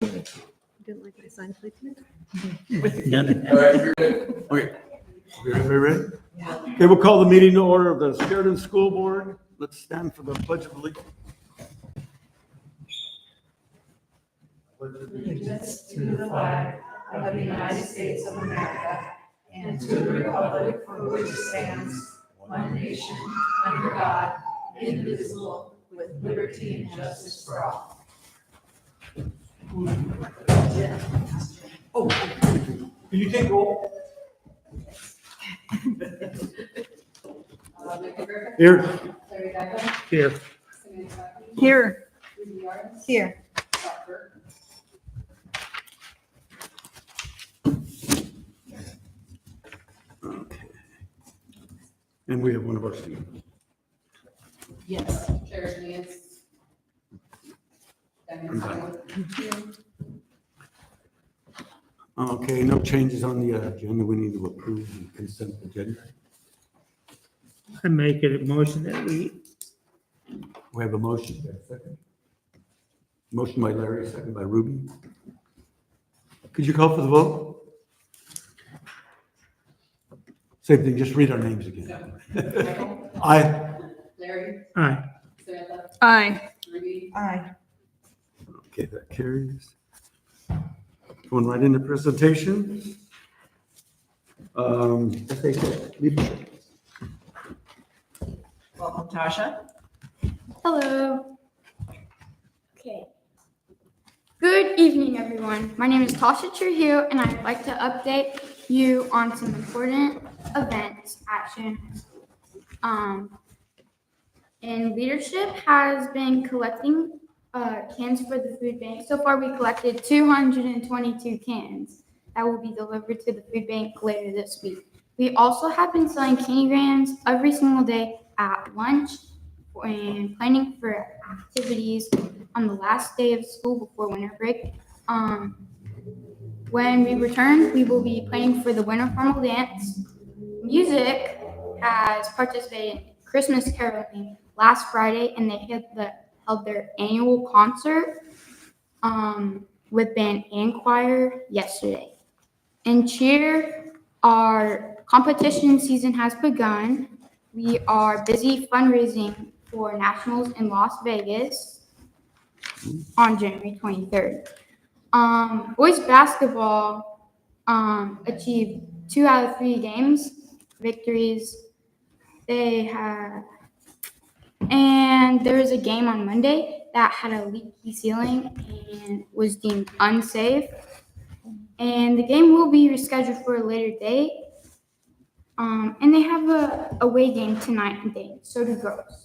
Okay. Didn't like my sign, please. All right, you're good. Okay. Everybody ready? Okay, we'll call the meeting to order of the Sheridan School Board. Let's stand for the Pledge of Allegiance. Allegiance to the flag of the United States of America and to the republic for which it stands, one nation, under God, indivisible, with liberty and justice for all. Oh, can you take roll? Here. Here. Here. Here. Okay. And we have one of our students. Yes. Sheridan. Okay, no changes on the agenda. We need to approve the consent agenda. I make it a motion that we, We have a motion. Second. Motion by Larry, second by Ruby. Could you call for the vote? Same thing, just read our names again. Aye. Larry. aye. Samantha. Aye. Ruby. Aye. Okay, that carries. Going right into presentations. Leadership. Welcome, Tasha. Hello. Okay. Good evening, everyone. My name is Tasha Trujillo, and I'd like to update you on some important events at Sheridan High School. And leadership has been collecting cans for the food bank. So far, we collected 222 cans that will be delivered to the food bank later this week. We also have been selling candygrams every single day at lunch and planning for activities on the last day of school before winter break. When we return, we will be planning for the winter formal dance. Music has participated in Christmas caroling last Friday, and they held their annual concert with band and choir yesterday. In cheer, our competition season has begun. We are busy fundraising for nationals in Las Vegas on January 23rd. Boys basketball achieved 2 out of 3 games victories. And there was a game on Monday that had a leaky ceiling and was deemed unsafe. And the game will be rescheduled for a later date. And they have a away game tonight and day. So do girls.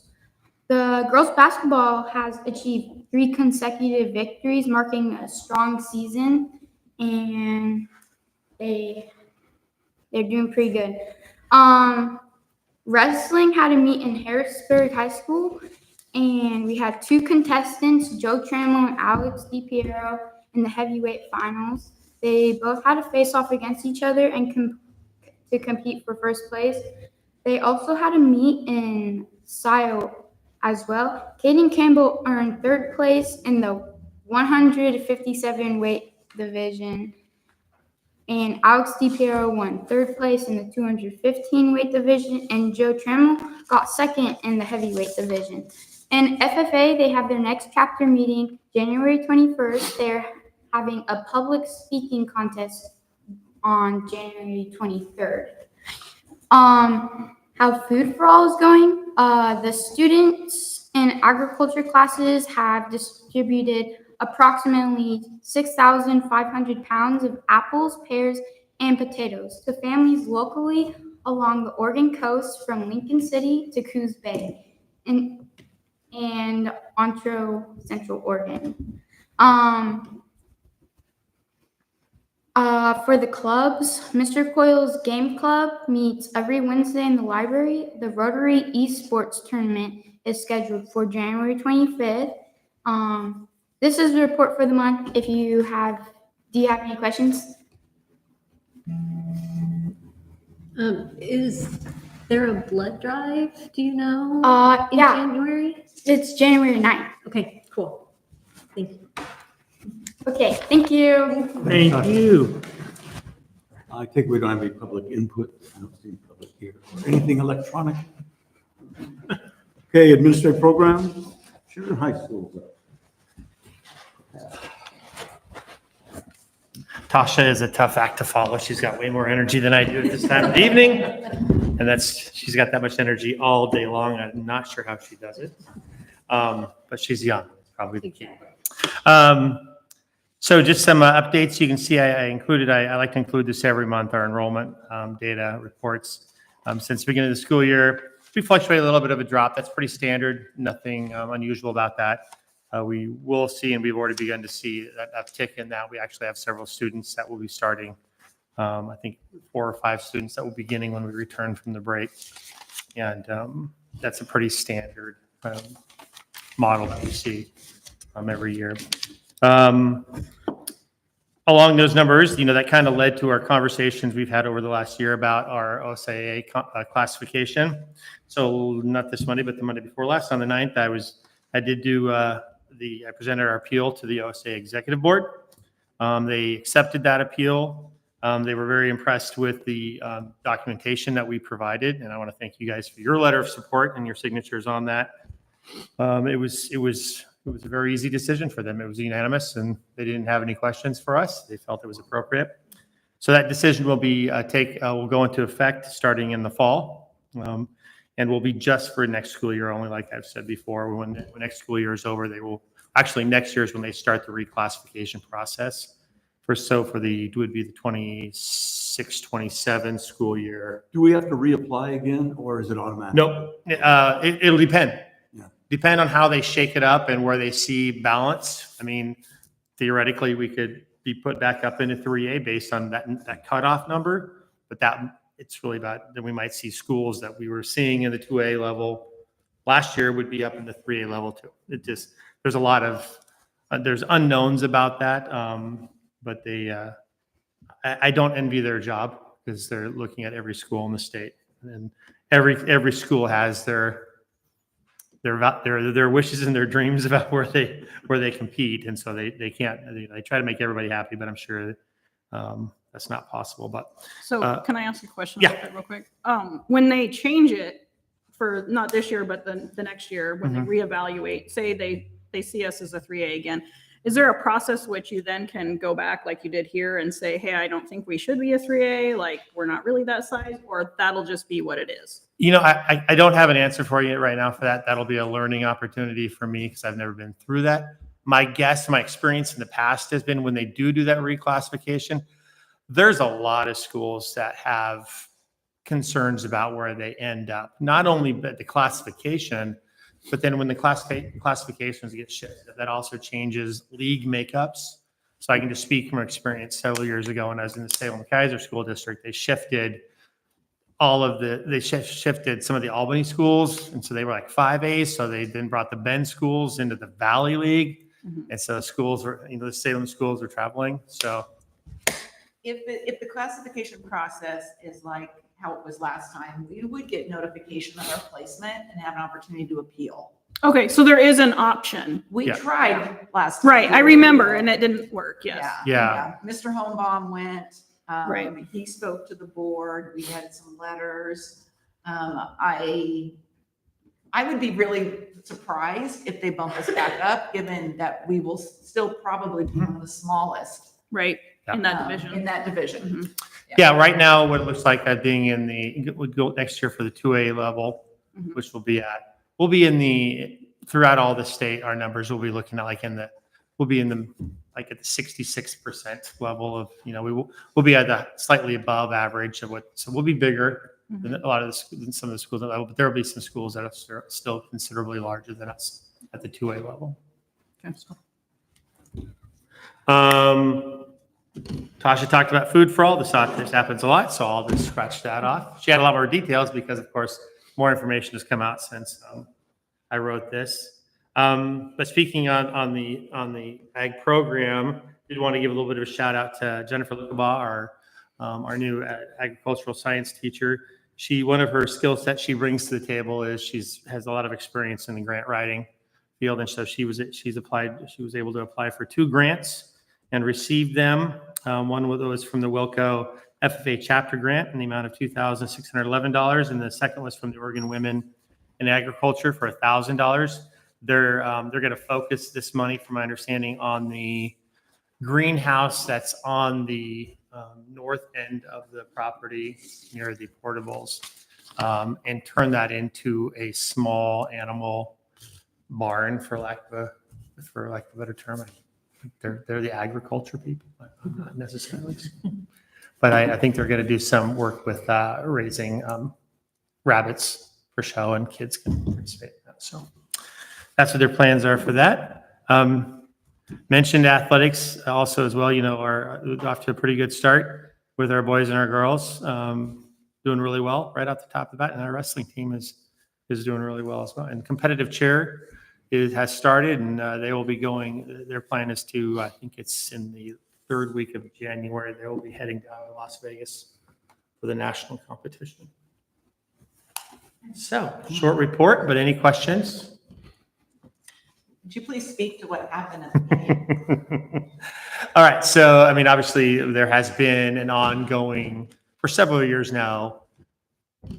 The girls basketball has achieved 3 consecutive victories, marking a strong season, and they're doing pretty good. Wrestling had a meet in Harrisburg High School, and we had 2 contestants, Joe Trammell and Alex DiPiero, in the heavyweight finals. They both had to face off against each other and to compete for first place. They also had a meet in SIO as well. Caden Campbell earned 3rd place in the 157 weight division, and Alex DiPiero won 3rd place in the 215 weight division, and Joe Trammell got 2nd in the heavyweight division. And FFA, they have their next chapter meeting January 21st. They're having a public speaking contest on January 23rd. How Food for All is going. The students in agriculture classes have distributed approximately 6,500 pounds of apples, pears, and potatoes to families locally along the Oregon coast from Lincoln City to Coos Bay and Ontario, Central Oregon. For the clubs, Mr. Coyle's Game Club meets every Wednesday in the library. The Rotary Esports Tournament is scheduled for January 25th. This is the report for the month. Do you have any questions? Is there a blood drive? Do you know? In Yeah, January? it's January 9th. Okay, cool. Thank you. Okay, thank you. Thank you. I think we don't have any public input. I don't see public here. Anything electronic? Okay, administrative program, Sheridan High School. Tasha is a tough act to follow. She's got way more energy than I do at this time of the evening. And she's got that much energy all day long. I'm not sure how she does it. But she's young, probably the key. So just some updates. You can see I like to include this every month, our enrollment data reports. Since the beginning of the school year, we fluctuate a little bit of a drop. That's pretty standard. Nothing unusual about that. We will see, and we've already begun to see that uptick in that. We actually have several students that will be starting. I think 4 or 5 students that will be beginning when we return from the break. And that's a pretty standard model that we see every year. Along those numbers, that kind of led to our conversations we've had over the last year about our OSAA classification. So not this Monday, but the Monday before last, on the 9th, I presented our appeal to the OSAA Executive Board. They accepted that appeal. They were very impressed with the documentation that we provided, and I want to thank you guys for your letter of support and your signatures on that. It was a very easy decision for them. It was unanimous, and they didn't have any questions for us. They felt it was appropriate. So that decision will will go into effect starting in the fall, and will be just for next school year only, like I've said before. When next school year is over, next year is when they start the reclassification process. It would be the 26-27 school year. Do we have to reapply again, or is it automatic? Nope. It'll depend. Yeah. Depend on how they shake it up and where they see balance. I mean, theoretically, we could be put back up into 3A based on that cutoff number, but it's really about that we might see schools that we were seeing in the 2A level last year would be up in the 3A level too. There's a lot of there's unknowns about that, but I don't envy their job because they're looking at every school in the state, and every school has their wishes and their dreams about where they compete, and so they can't. They try to make everybody happy, but I'm sure that's not possible. But can I ask a question? Yeah. About that real quick? When they change it for not this year, but the next year, when they reevaluate, say they see us as a 3A again, is there a process which you then can go back like you did here and say, hey, I don't think we should be a 3A, like we're not really that size, or that'll just be what it is? I don't have an answer for you right now for that. That'll be a learning opportunity for me because I've never been through that. My experience in the past has been when they do that reclassification, there's a lot of schools that have concerns about where they end up. Not only the classification, but then when the classifications get shifted, that also changes league makeups. So I can just speak from experience several years ago when I was in the Salem-Keizer School District, they shifted shifted some of the Albany schools. And so they were like 5As. So they then brought the Bend schools into the Valley League. And so schools were, the Salem schools were traveling. So If the classification process is like how it was last time, we would get notification of our placement and have an opportunity to appeal. Okay, so there is an option. We Yeah. tried last time. Right, I remember, and it didn't work, yes. Yeah. Mr. Holmbaum went. Right. He spoke to the board. We had some letters. I would be really surprised if they bump us back up, given that we will still probably be one of the smallest Right, in that division. In that division. yeah, right now what it looks like would go next year for the 2A level, which we'll be throughout all the state, our numbers will be looking at like at the 66% level of, we'll be at the slightly above average of so we'll be bigger than than some of the schools at level, but there will be some schools that are still considerably larger than us at the 2A level. Okay. Tasha talked about food for all. This happens a lot, so I'll just scratch that off. She had a lot more details because, of course, more information has come out since I wrote this. But speaking on the ag program, did want to give a little bit of a shout out to Jennifer Lukabaugh, our new agricultural science teacher. one of her skill sets she brings to the table is has a lot of experience in the grant writing field. And so she was able to apply for 2 grants and received them. One was from the Wilco FFA chapter grant in the amount of $2,611. And the second was from the Oregon Women in Agriculture for $1,000. They're going to focus this money, from my understanding, on the greenhouse that's on the north end of the property near the portables, and turn that into a small animal barn, for lack of a better term. They're the agriculture people, not necessarily. But I think they're going to do some work with raising rabbits for show, and kids can participate in that. So that's what their plans are for that. Mentioned athletics also as well, are off to a pretty good start with our boys and our girls, doing really well right off the top of the bat. And our wrestling team is doing really well as well. And competitive cheer has started, and they will be going. Their plan is to, I think it's in the 3rd week of January, they will be heading down to Las Vegas for the national competition. So, short report, but any questions? Would you please speak to what happened at the game? All right. So, I mean, obviously, there has been an ongoing, for several years now,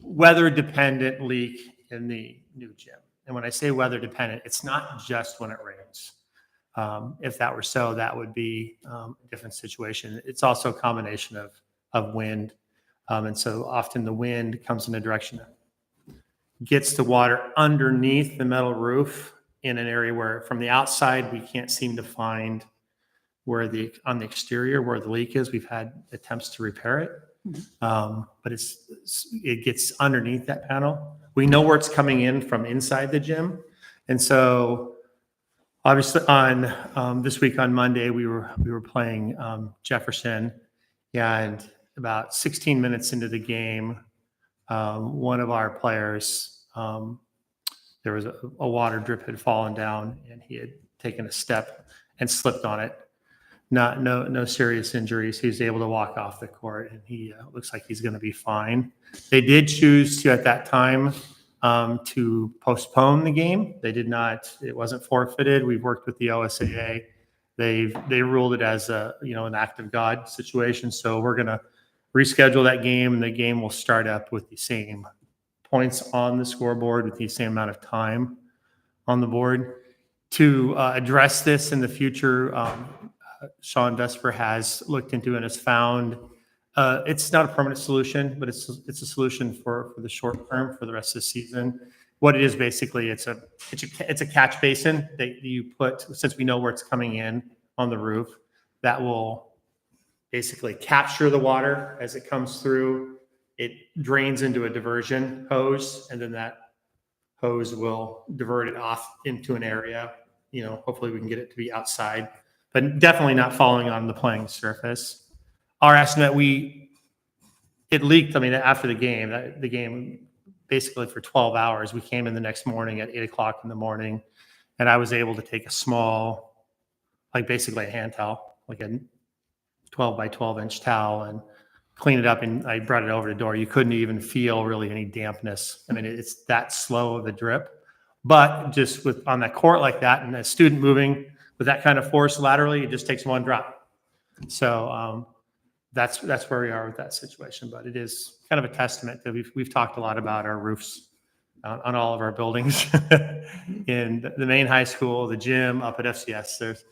weather-dependent leak in the new gym. And when I say weather-dependent, it's not just when it rains. If that were so, that would be a different situation. It's also a combination of wind. And so often the wind comes in a direction that gets the water underneath the metal roof in an area where from the outside we can't seem to find on the exterior where the leak is. We've had attempts to repair it, but it gets underneath that panel. We know where it's coming in from inside the gym, and so obviously on this week on Monday we were playing Jefferson, and about 16 minutes into the game, one of our players. There was a water drip had fallen down, and he had taken a step and slipped on it. No serious injuries. He was able to walk off the court, and he looks like he's going to be fine. They did choose to, at that time, to postpone the game. They did not. It wasn't forfeited. We've worked with the OSAA. They ruled it as an act of God situation. So we're going to reschedule that game, and the game will start up with the same points on the scoreboard with the same amount of time on the board. To address this in the future, Sean Vesper has looked into and has found it's not a permanent solution, but it's a solution for the short term for the rest of the season. What it is basically, it's a catch basin that you put, since we know where it's coming in on the roof, that will basically capture the water as it comes through. It drains into a diversion hose, and then that hose will divert it off into an area. Hopefully we can get it to be outside, but definitely not falling on the playing surface. Our estimate, it leaked. I mean, after the game basically for 12 hours. We came in the next morning at 8:00 in the morning, and I was able to take a small, basically a hand towel, like a 12 by 12 inch towel, and clean it up, and I brought it over the door. You couldn't even feel really any dampness. I mean, it's that slow of a drip. But just on that court like that, and a student moving with that kind of force laterally, it just takes one drop. So that's where we are with that situation. But it is kind of a testament that we've talked a lot about our roofs on all of our buildings in the main high school, the gym, up at FCS.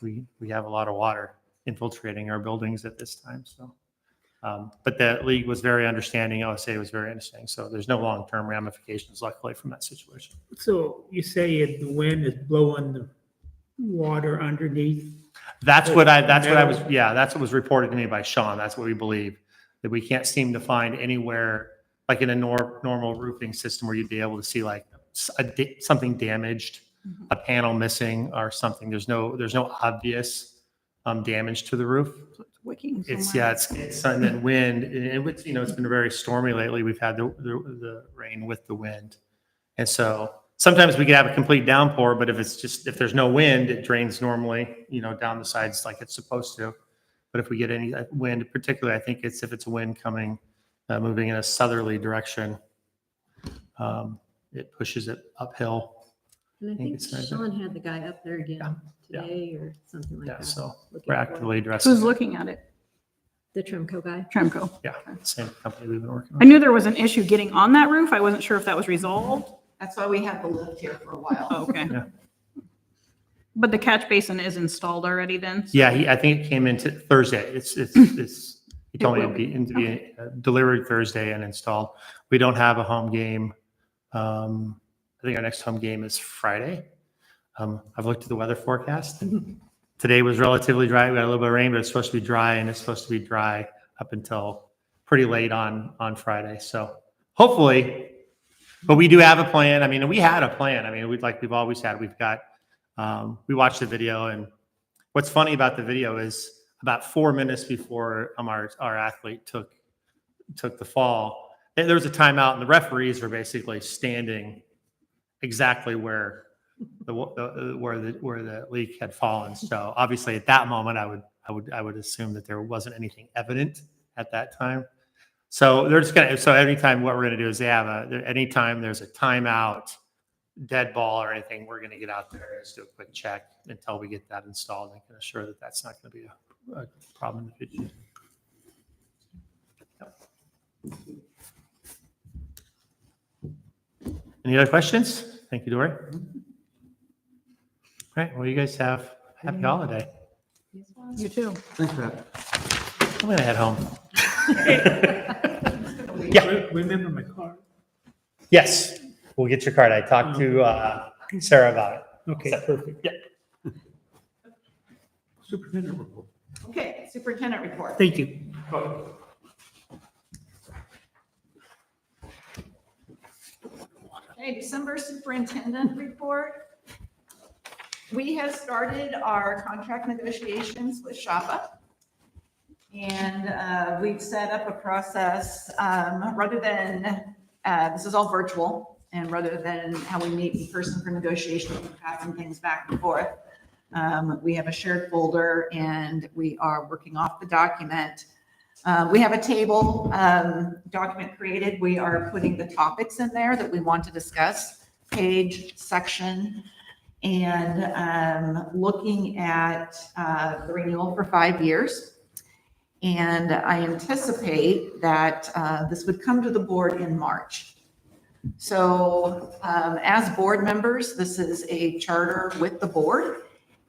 We have a lot of water infiltrating our buildings at this time. So. But the league was very understanding. OSA was very understanding. So there's no long-term ramifications, luckily, from that situation. So you say the wind is blowing the water underneath? That's what was reported to me by Sean. That's what we believe, that we can't seem to find anywhere, like in a normal roofing system, where you'd be able to see something damaged, a panel missing or something. There's no obvious damage to the roof. Wicking It's somewhere. sun and wind, and it's been very stormy lately. We've had the rain with the wind, and so sometimes we can have a complete downpour. But if there's no wind, it drains normally, down the sides like it's supposed to. But if we get any wind, particularly, I think if it's a wind coming moving in a southerly direction. It pushes it uphill. And I think think it's very good. Sean had the guy up there again Yeah. today or something like Yeah, that. so looking we're for actively addressing. Who's it. looking at it? The Tremco guy. Tremco. Yeah, same company we've been working I on. knew there was an issue getting on that roof. I wasn't sure if that was resolved. That's why we have the lift here for a while. Oh, okay. Yeah. But the catch basin is installed already then? So- Yeah, I think it came into Thursday. He told me will it'd be delivered Thursday and installed. We don't have a home game. I think our next home game is Friday. I've looked at the weather forecast. Today was relatively dry. We got a little bit of rain, but it's supposed to be dry, and it's supposed to be dry up until pretty late on Friday. So hopefully, but we do have a plan. I mean, we had a plan. I mean, we've always had. We've got. We watched the video, and what's funny about the video is about 4 minutes before our athlete took the fall, there was a timeout, and the referees were basically standing exactly where the leak had fallen. So obviously, at that moment, I would assume that there wasn't anything evident at that time. So they're just gonna. So anytime, what we're gonna do is anytime there's a timeout, dead ball or anything, we're gonna get out there and just do a quick check until we get that installed and can assure that that's not gonna be a problem in the future. Yep. Any other questions? Thank you, Dory. All right. Well, you guys have a happy holiday. You too. Thanks, Pat. I'm gonna head home. Yeah. Remember my card? Yes. We'll get your card. I talked to Sarah about it. Okay, So- perfect. Yeah. Superintendent report. Okay, superintendent report. Thank you. Okay, December superintendent report. We have started our contract negotiations with SHAPA. And we've set up a process, rather than, this is all virtual, and rather than how we meet in person for negotiation, we're passing things back and forth. We have a shared folder and we are working off the document. We have a table document created. We are putting the topics in there that we want to discuss, page, section, and looking at the renewal for 5 years. And I anticipate that this would come to the board in March. So as board members, this is a charter with the board.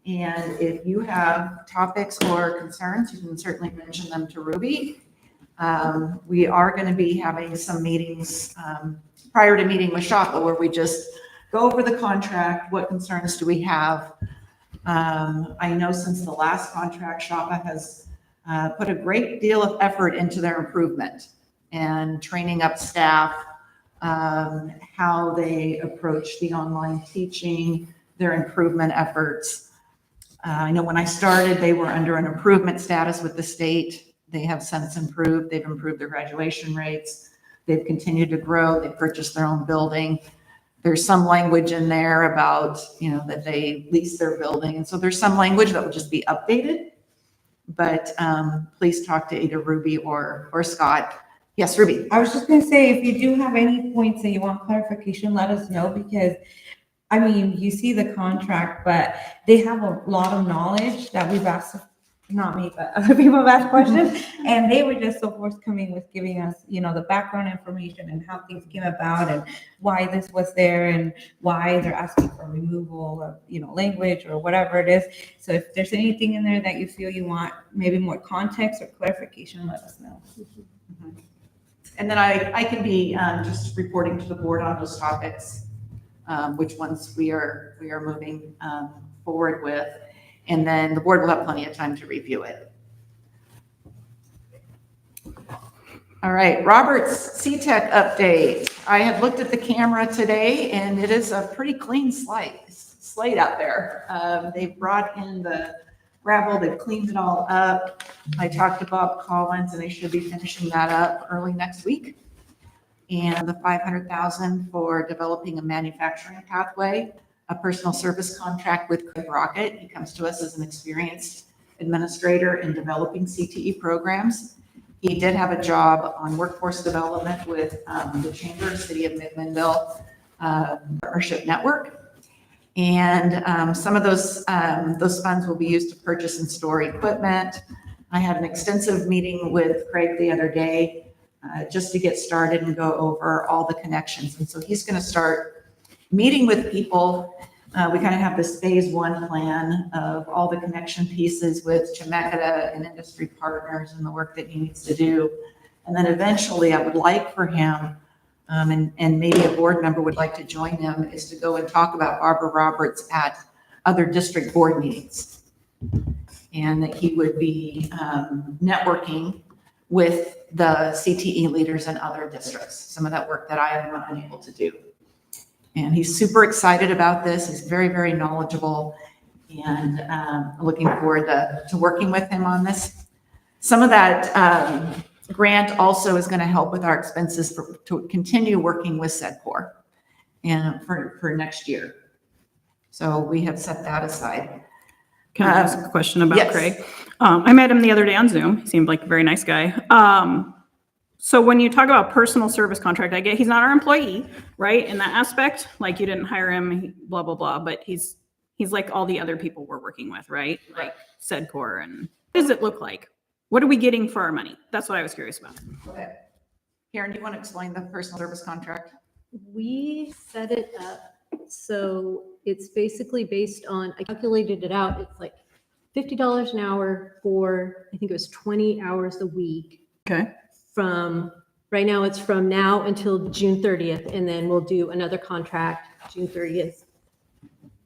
And if you have topics or concerns, you can certainly mention them to Ruby. We are going to be having some meetings prior to meeting with SHAPA where we just go over the contract. What concerns do we have? I know since the last contract, SHAPA has put a great deal of effort into their improvement and training up staff, how they approach the online teaching, their improvement efforts. I know when I started, they were under an improvement status with the state. They have since improved. They've improved their graduation rates. They've continued to grow. They purchased their own building. There's some language in there about, that they lease their building. And so there's some language that will just be updated. But please talk to either Ruby or Scott. Yes, Ruby. I was just gonna say, if you do have any points that you want clarification, let us know, because I mean, you see the contract, but they have a lot of knowledge that we've asked, not me, but other people have asked questions, and they were just so forthcoming with giving us, the background information and how things came about and why this was there and why they're asking for removal of, language or whatever it is. So if there's anything in there that you feel you want maybe more context or clarification, let us know. And then I can be just reporting to the board on those topics, which ones we are moving forward with. And then the board will have plenty of time to review it. All right, Robert's CTEC update. I have looked at the camera today and it is a pretty clean slate out there. They've brought in the gravel, they've cleaned it all up. I talked to Bob Collins and they should be finishing that up early next week. And the $500,000 for developing a manufacturing pathway, a personal service contract with Craig Rocket. He comes to us as an experienced administrator in developing CTE programs. He did have a job on workforce development with the Chamber, City of McMinnville Partnership Network. And some of those funds will be used to purchase and store equipment. I had an extensive meeting with Craig the other day just to get started and go over all the connections. And so he's going to start meeting with people. We kind of have this phase one plan of all the connection pieces with Chemeketa and industry partners and the work that he needs to do. And then eventually I would like for him, and maybe a board member would like to join him, is to go and talk about Barbara Roberts at other district board meetings. And that he would be networking with the CTE leaders in other districts, some of that work that I have not been able to do. And he's super excited about this. He's very, very knowledgeable, and looking forward to working with him on this. Some of that grant also is going to help with our expenses to continue working with SEDCOR and for next year. So we have set that aside. Can I ask a question about yes. Craig? I met him the other day on Zoom. He seemed like a very nice guy. So when you talk about personal service contract, I get he's not our employee, right? In that aspect, like you didn't hire him, blah, blah, blah, but he's like all the other people we're working with, right? Like SEDCOR. And what does it look like? What are we getting for our money? That's what I was curious about. Okay. Karen, do you want to explain the personal service contract? We set it up, so it's basically based on, I calculated it out, it's like $50 an hour for, I think it was 20 hours a week. Okay. From, right now it's from now until June 30th, and then we'll do another contract June 30th.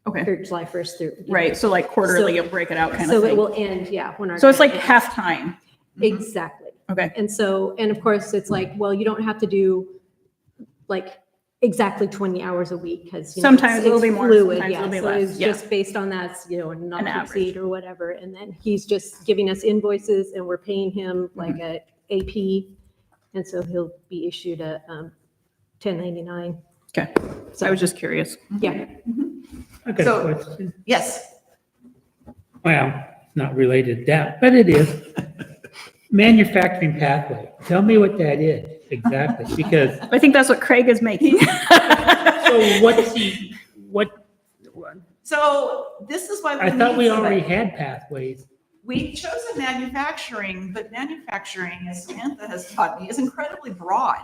Okay. Or July 1st through. Right. So like quarterly, So- you'll break it out kind of So thing. it will end, yeah, when our. So it's like grant half time. ends. Exactly. Okay. And so, and of course, it's like, well, you don't have to do like exactly 20 hours a week, because Sometimes it'll be more, fluid, sometimes yeah. it'll be So less, it's yeah. just based on that, not An to average. exceed or whatever. And then he's just giving us invoices, and we're paying him like a AP. And so he'll be issued a 1099. Okay. So I was just curious. Yeah. I got So- a question. Yes. Well, it's not related to that, but it is. Manufacturing pathway. Tell me what that is exactly, because, I think that's what Craig is making. so what, So this is why I thought we need already somebody. had pathways. We chose a manufacturing, but manufacturing, as Samantha has taught me, is incredibly broad.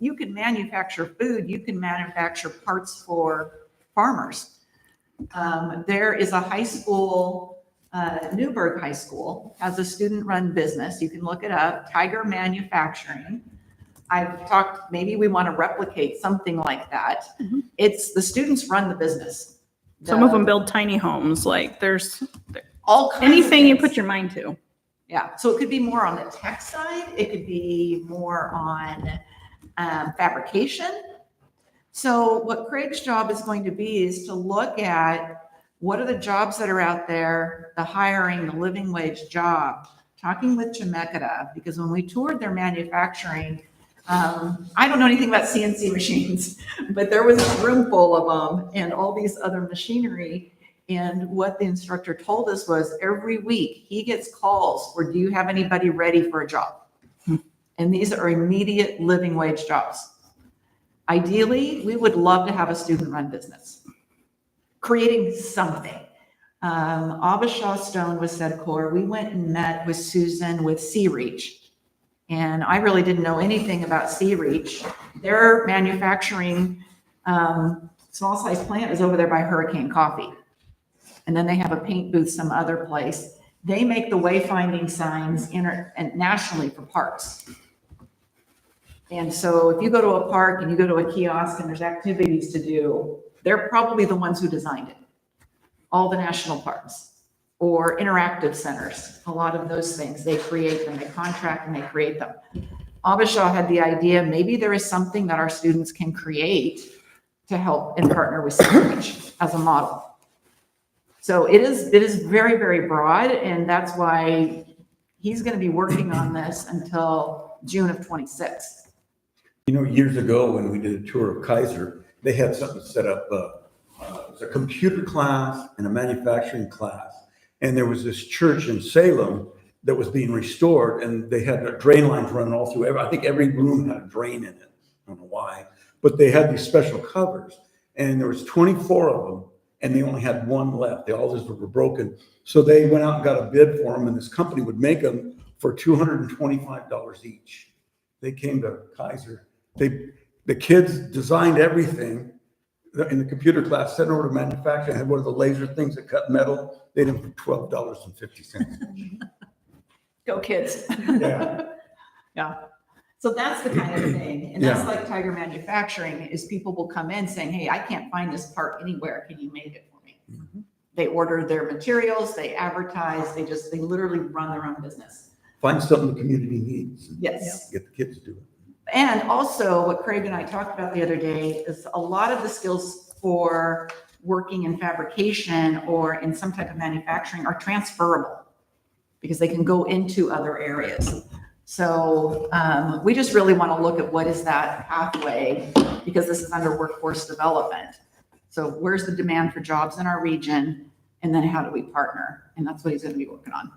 You can manufacture food, you can manufacture parts for farmers. There is a high school, Newburgh High School, has a student-run business. You can look it up, Tiger Manufacturing. I've talked, maybe we want to replicate something like that. Mhm. It's the students run the business. Some of them build tiny homes. Like there's All kinds of anything you things. put your mind to. Yeah, so it could be more on the tech side, it could be more on fabrication. So what Craig's job is going to be is to look at what are the jobs that are out there, the hiring, the living wage job, talking with Chemeketa, because when we toured their manufacturing, I don't know anything about CNC machines, but there was a room full of them and all these other machinery. And what the instructor told us was every week he gets calls for, do you have anybody ready for a job? And these are immediate living wage jobs. Ideally, we would love to have a student-run business, creating something. Abisha Stone with SEDCOR, we went and met with Susan with Sea Reach. And I really didn't know anything about Sea Reach. Their manufacturing small size plant is over there by Hurricane Coffee. And then they have a paint booth some other place. They make the wayfinding signs and nationally for parks. And so if you go to a park and you go to a kiosk and there's activities to do, they're probably the ones who designed it. All the national parks or interactive centers, a lot of those things, they create them, they contract and they create them. Abisha had the idea, maybe there is something that our students can create to help and partner with Sea Reach as a model. So it is very, very broad, and that's why he's going to be working on this until June of 26. You know, years ago when we did a tour of Kaiser, they had something set up, it was a computer class and a manufacturing class. And there was this church in Salem that was being restored, and they had the drain lines running all through. I think every room had a drain in it. I don't know why, but they had these special covers, and there was 24 of them, and they only had one left. They all just were broken. So they went out and got a bid for them, and this company would make them for $225 each. They came to Kaiser. The kids designed everything in the computer class, sent over to manufacturing, had one of the laser things that cut metal. They did them for $12.50. Go kids. Yeah. Yeah. So that's the kind of thing. And that's like Tiger Manufacturing is people will come in saying, hey, I can't find this part anywhere. Can you make it for me? Mm-hmm. They order their materials, they advertise, they literally run their own business. Find something the community needs. Yes. Get the kids to do it. And also what Craig and I talked about the other day is a lot of the skills for working in fabrication or in some type of manufacturing are transferable because they can go into other areas. So we just really want to look at what is that pathway because this is under workforce development. So where's the demand for jobs in our region? And then how do we partner? And that's what he's going to be working on.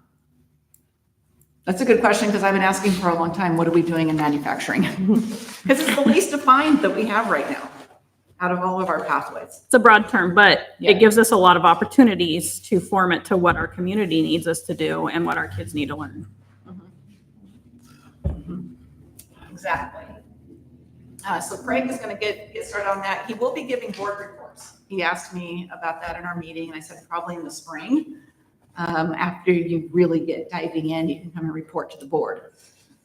That's a good question because I've been asking for a long time, what are we doing in manufacturing? Because it's the least defined that we have right now out of all of our pathways. It's a broad term, but Yeah. it gives us a lot of opportunities to form it to what our community needs us to do and what our kids need to learn. Exactly. So Craig is going to get started on that. He will be giving board reports. He asked me about that in our meeting, and I said probably in the spring. After you really get diving in, you can come and report to the board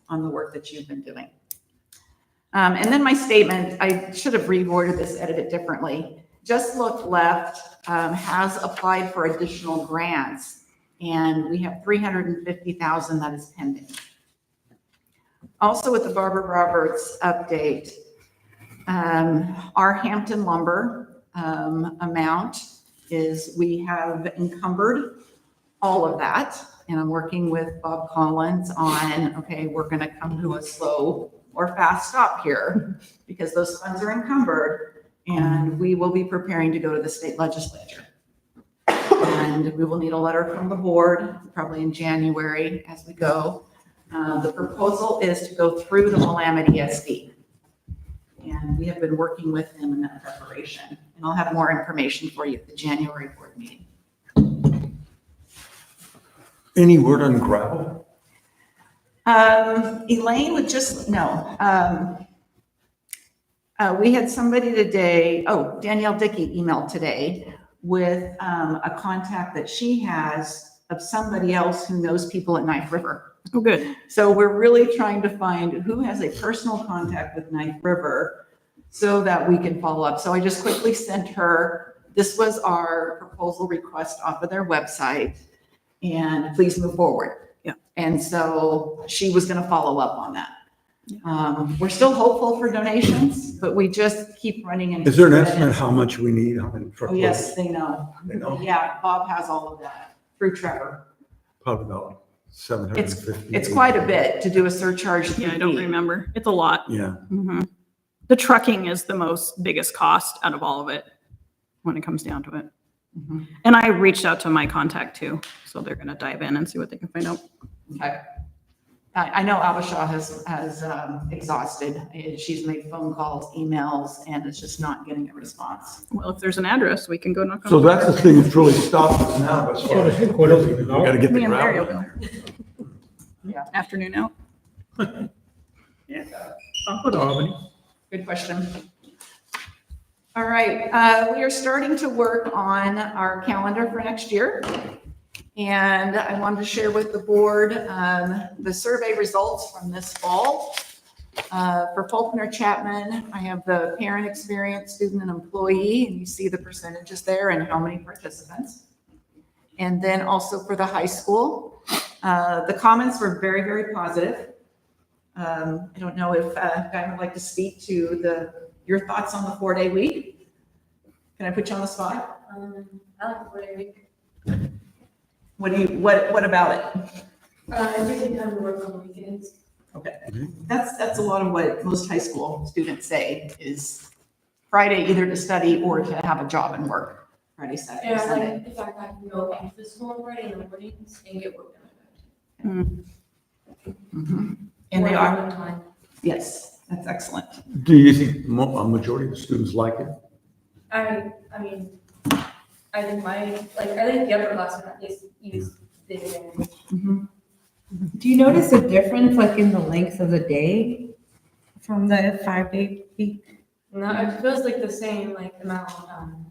on the work that you've been doing. And then my statement, I should have reworded this, edited it differently. Just Look Left has applied for additional grants, and we have $350,000 that is pending. Also with the Barbara Roberts update, our Hampton lumber amount is we have encumbered all of that. And I'm working with Bob Collins on, okay, we're going to come to a slow or fast stop here because those funds are encumbered and we will be preparing to go to the state legislature. And we will need a letter from the board probably in January as we go. The proposal is to go through the Willamette ESD. And we have been working with them in that preparation. And I'll have more information for you at the January board meeting. Any word on gravel? Elaine would just, no. We had somebody today, Danielle Dickey emailed today with a contact that she has of somebody else who knows people at Knife River. Oh, good. So we're really trying to find who has a personal contact with Knife River so that we can follow up. So I just quickly sent her, this was our proposal request off of their website, and please move forward. Yeah. And so she was going to follow up on that. We're still hopeful for donations, but we just keep running into. Is there an estimate how much we need? How many Oh, truckloads? yes, they know. They know? Yeah, Bob has all of that through Trevor. Probably about 750. It's quite a bit to do a surcharge. Yeah, I don't remember. It's a lot. Yeah. Mhm. The trucking is the biggest cost out of all of it when it comes down to it. Mhm. And I reached out to my contact too, so they're gonna dive in and see what they can find out. Okay. I know Abisha has exhausted. She's made phone calls, emails, and it's just not getting a response. Well, if there's an address, we can go knock on. So that's the thing that's really stopped us now as far as headquarters we got to get the Me and Mary gravel will in there. Yeah, Afternoon out. Yeah, I'll go to Albany. good question. All right, we are starting to work on our calendar for next year. And I wanted to share with the board the survey results from this fall. For Faulkner Chapman, I have the parent experience, student and employee, and you see the percentages there and how many participants. And then also for the high school, the comments were very, very positive. I don't know if Guy would like to speak to your thoughts on the 4-day week. Can I put you on the spot? I like the 4-day week. What about it? I usually come to work on the weekends. Okay, that's a lot of what most high school students say is Friday either to study or to have a job and work. Friday, Saturday, Yeah, Sunday. like, in fact, I can go into the school on Friday in the mornings and get work done. Mm. Mhm. And they are, yes, that's excellent. Do you think a majority of the students like it? I mean, I think I think the upperclassmen at least use video games. Mhm. Do you notice a difference like in the length of the day from the 5-day week? No, it feels like the same amount of time.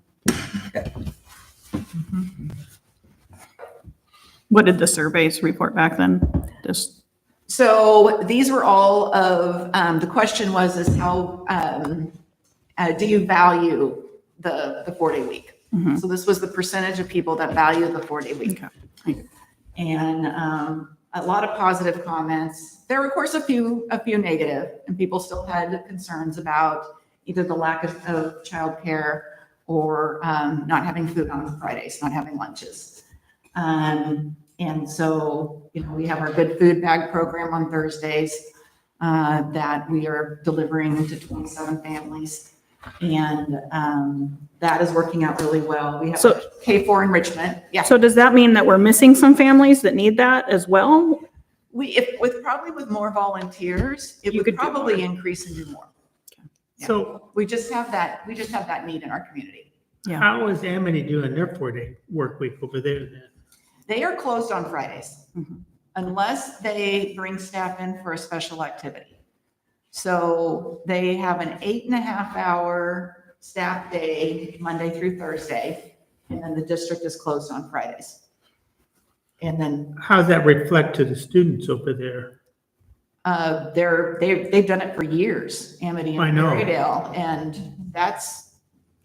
What did the surveys report back then? Just, So these were all of, the question was, is how, do you value the 4-day week? Mhm. So this was the percentage of people that value the 4-day week. Okay. And a lot of positive comments. There were, of course, a few negative, and people still had concerns about either the lack of childcare or not having food on Fridays, not having lunches. And so, we have our good food bag program on Thursdays that we are delivering to 27 families. And that is working out really well. We have So- K4 enrichment. Yeah. so does that mean that we're missing some families that need that as well? Probably with more volunteers, it You would could do probably more. increase and do more. Yeah. So We just have that need in our community. Yeah. how is Amity doing their 4-day work week over there then? They are closed on Fridays Mhm. unless they bring staff in for a special activity. So they have an 8.5-hour staff day, Monday through Thursday, and then the district is closed on Fridays. And then How does that reflect to the students over there? they've done it for years, Amity I and know. Marydale, and that's,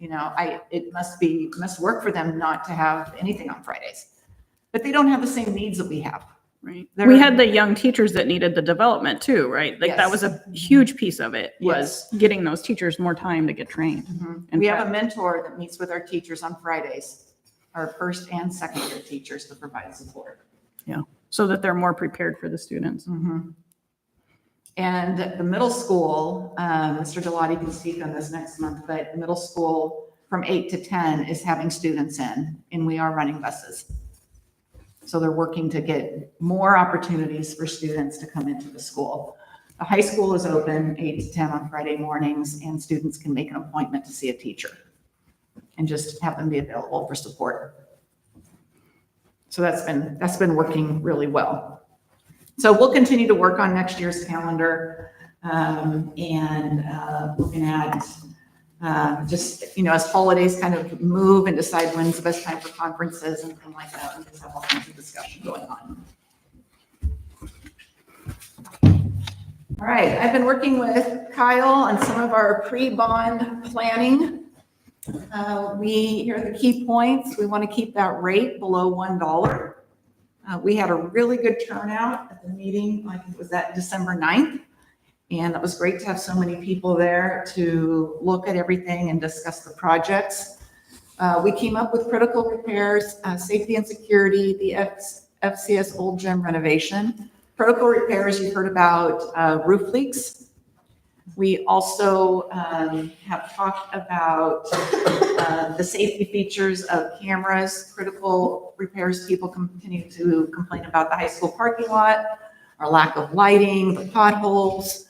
it must work for them not to have anything on Fridays. But they don't have the same needs that we have. Right. There- We had the young teachers that needed the development too, right? Like that Yes. was a huge piece of it, was getting those teachers more time to get trained. And We have a mentor that meets with our teachers on Fridays, our first and second year teachers, to provide support. so that they're more prepared for the students. And the middle school, Mr. Gelati can speak on this next month, but middle school from 8 to 10 is having students in, and we are running buses. So they're working to get more opportunities for students to come into the school. The high school is open 8 to 10 on Friday mornings, and students can make an appointment to see a teacher and just have them be available for support. So that's been working really well. So we'll continue to work on next year's calendar, and looking at just, as holidays kind of move and decide when's the best time for conferences and things like that. We just have all kinds of discussion going on. All right, I've been working with Kyle on some of our pre-bond planning. Here are the key points. We want to keep that rate below $1. We had a really good turnout at the meeting, I think it was that December 9th. And it was great to have so many people there to look at everything and discuss the projects. We came up with critical repairs, safety and security, the FCS old gym renovation. Critical repairs, you've heard about roof leaks. We also have talked about the safety features of cameras, critical repairs. People continue to complain about the high school parking lot, our lack of lighting, the potholes,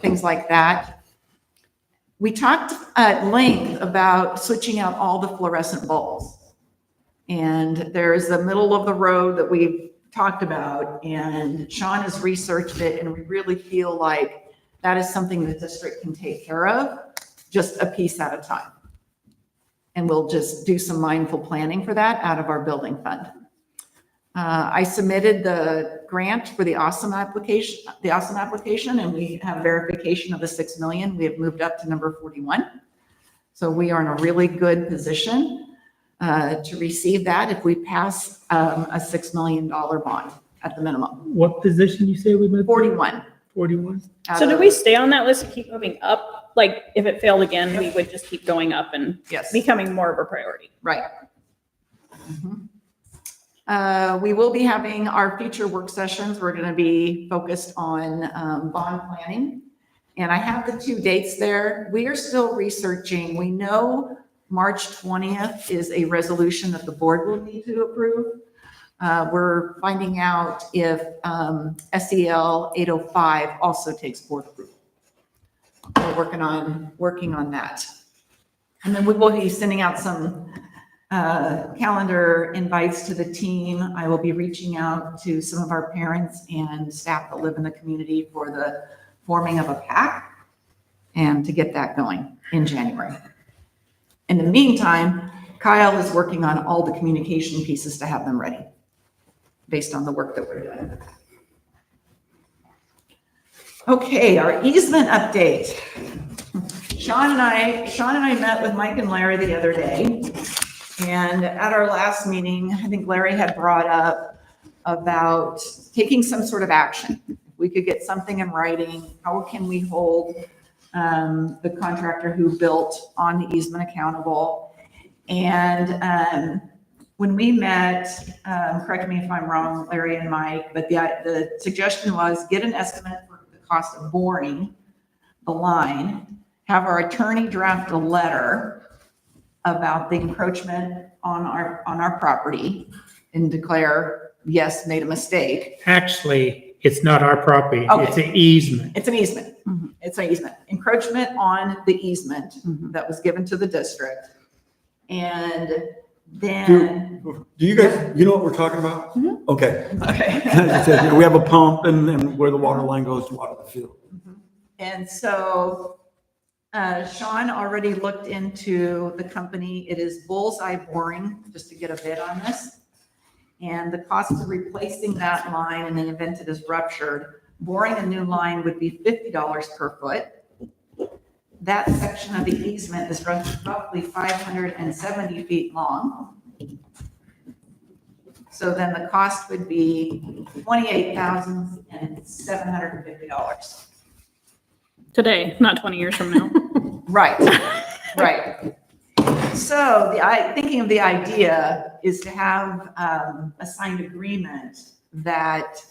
things like that. We talked at length about switching out all the fluorescent bulbs. And there's the middle of the road that we've talked about, and Sean has researched it, and we really feel like that is something the district can take care of, just a piece at a time. And we'll just do some mindful planning for that out of our building fund. I submitted the grant for the awesome application, and we have verification of the 6 million. We have moved up to number 41. So we are in a really good position to receive that if we pass a $6 million bond at the minimum. What position you say we moved? 41. 41? So do we stay on that list and keep moving up? Like if it failed again, we would just keep going up and Yes. becoming more of a priority. Right. We will be having our future work sessions. We're going to be focused on bond planning. And I have the 2 dates there. We are still researching. We know March 20th is a resolution that the board will need to approve. We're finding out if SEL 805 also takes board approval. We're working on that. And then we will be sending out some calendar invites to the team. I will be reaching out to some of our parents and staff that live in the community for the forming of a pack and to get that going in January. In the meantime, Kyle is working on all the communication pieces to have them ready based on the work that we're doing. Okay, our easement update. Sean and I met with Mike and Larry the other day. And at our last meeting, I think Larry had brought up about taking some sort of action. If we could get something in writing, how can we hold the contractor who built on the easement accountable? And when we met, correct me if I'm wrong, Larry and Mike, but the suggestion was get an estimate for the cost of boring the line, have our attorney draft a letter about the encroachment on our property and declare, yes, made a mistake. Actually, it's not our property. Okay. It's an easement. It's an easement. It's an easement. Encroachment on the easement that was given to the district. And then. Do you guys, you know what we're talking about? Okay. Okay. It says, we have a pump and where the water line goes to water the field. And so Sean already looked into the company. It is Bullseye Boring, just to get a bid on this. And the cost of replacing that line in the event it is ruptured, boring a new line would be $50 per foot. That section of the easement is roughly 570 feet long. So then the cost would be $28,750. Today, not 20 years from now. Right, right. So thinking of the idea is to have a signed agreement that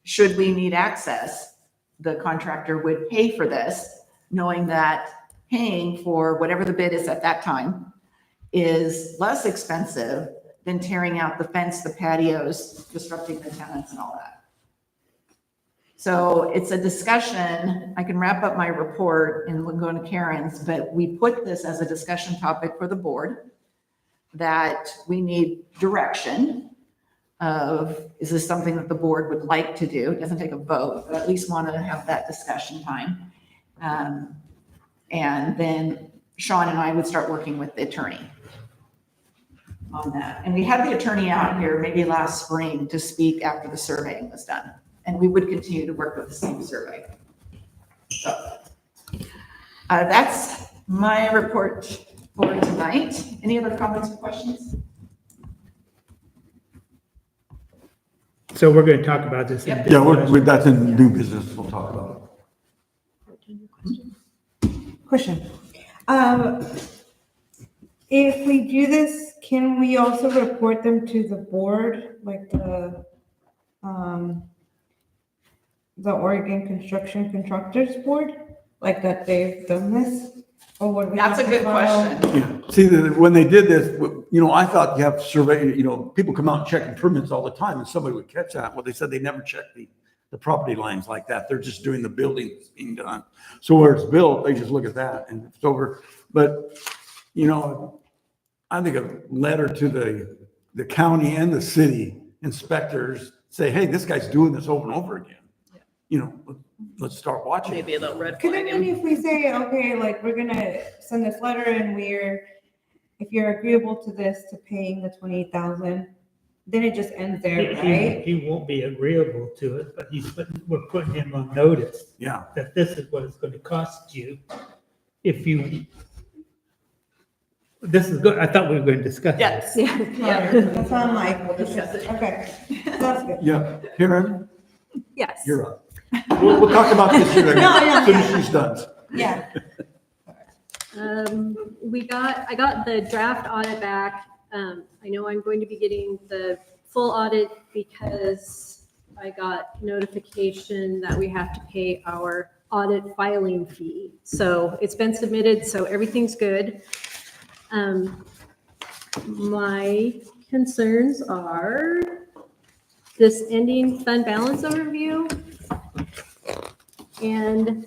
should we need access, the contractor would pay for this, knowing that paying for whatever the bid is at that time is less expensive than tearing out the fence, the patios, disrupting the tenants and all that. So it's a discussion. I can wrap up my report and we'll go to Karen's, but we put this as a discussion topic for the board that we need direction of, is this something that the board would like to do? It doesn't take a vote, but at least want to have that discussion time. And then Sean and I would start working with the attorney on that. And we had the attorney out here maybe last spring to speak after the surveying was done. And we would continue to work with the same survey. So that's my report for tonight. Any other comments or questions? So we're going to talk about this. Yep. Yeah, that's in new business. We'll talk about it. Question. If we do this, can we also report them to the board, like the Oregon Construction Contractors Board, like that they've done this? Or would we That's a have to good file- question. Yeah. See, when they did this, I thought you have to survey, people come out and check permits all the time and somebody would catch that. Well, they said they never check the property lines like that. They're just doing the building that's being done. So where it's built, they just look at that and it's over. But, I think a letter to the county and the city inspectors say, hey, this guy's doing this over and over again. Let's start watching. Maybe a little red Could flag. it mean if we say, okay, like, we're gonna send this letter and if you're agreeable to this, to paying the 28,000, then it just ends there, right? He won't be agreeable to it, but we're putting him on notice Yeah. that this is what it's going to cost you if you. This is good. I thought we were going to discuss Yes. this. Yeah. That's what I'm like, We'll discuss it. okay, that's good. Yeah. Karen, Yes. you're up. We'll talk about this here as soon as she's done. Yeah. I got the draft audit back. I know I'm going to be getting the full audit because I got notification that we have to pay our audit filing fee. So it's been submitted, so everything's good. My concerns are this ending fund balance overview. And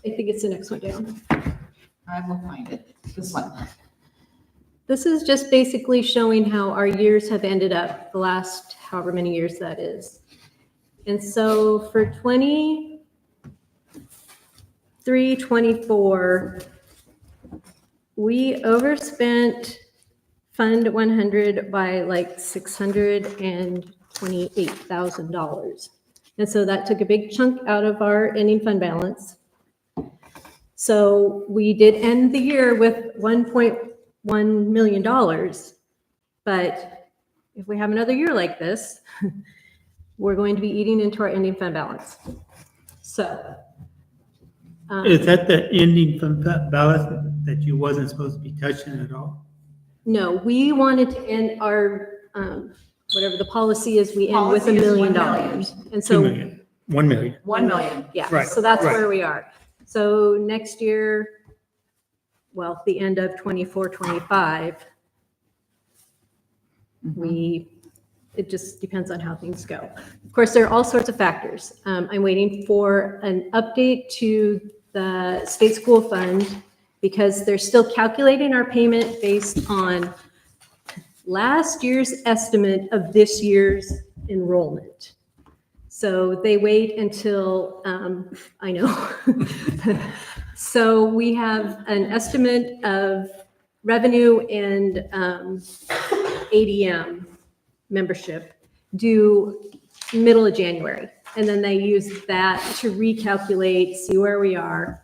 I think it's the next one down. I will find it. This one. This is just basically showing how our years have ended up, the last however many years that is. And so for 23, 24, we overspent Fund 100 by like $628,000. And so that took a big chunk out of our ending fund balance. So we did end the year with $1.1 million. But if we have another year like this, we're going to be eating into our ending fund balance. So. Is that the ending fund balance that you wasn't supposed to be touching at all? No, we wanted to end our, whatever the policy is, we end with $1 Policy is million. $1 million. And 2 so, million, 1 million. 1 million. yeah, Right, so that's right. where we are. So next year, well, the end of 24, 25, it just depends on how things go. Of course, there are all sorts of factors. I'm waiting for an update to the state school fund because they're still calculating our payment based on last year's estimate of this year's enrollment. So they wait until, I know. So we have an estimate of revenue and ADM membership due middle of January. And then they use that to recalculate, see where we are.